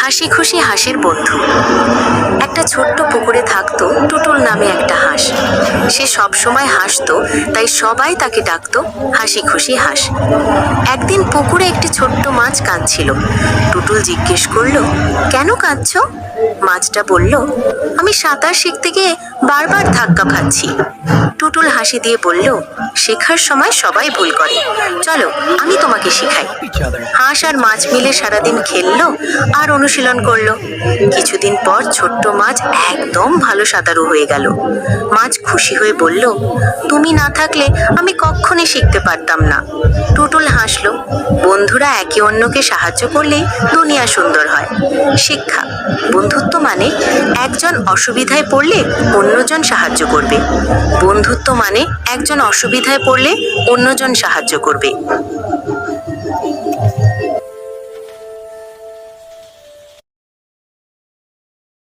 হাসি খুশি হাঁসের বন্ধু। একটা ছোট্ট পুকুরে থাকতো টুটুল নামে একটা হাঁস। সে সব সময় হাসতো, তাই সবাই তাকে ডাকতো হাসি খুশি হাঁস। একদিন পুকুরে একটি ছোট্ট মাছ কাঁদছিল। টুটুল জিজ্ঞেস করলো, কেন কাঁদছো? মাছটা বলল, আমি সাঁতার শিখতে গিয়ে বারবার ধাক্কা খাচ্ছি। টুটুল হাসি দিয়ে বলল, শেখার সময় সবাই ভুল করে, চলো আমি তোমাকে শেখাই। হাঁস আর মাছ মিলে সারাদিন খেললো আর অনুশীলন করলো। কিছুদিন পর ছোট্ট মাছ একদম ভালো সাঁতারু হয়ে গেল। মাছ খুশি হয়ে বলল, তুমি না থাকলে আমি কখনই শিখতে পারতাম না। টুটুল হাসলো। বন্ধুরা একে অন্যকে সাহায্য করলেই দুনিয়া সুন্দর হয়। শিক্ষা, বন্ধুত্ব মানে একজন অসুবিধায় পড়লে অন্যজন সাহায্য করবে। বন্ধুত্ব মানে একজন অসুবিধায় পড়লে অন্যজন সাহায্য করবে।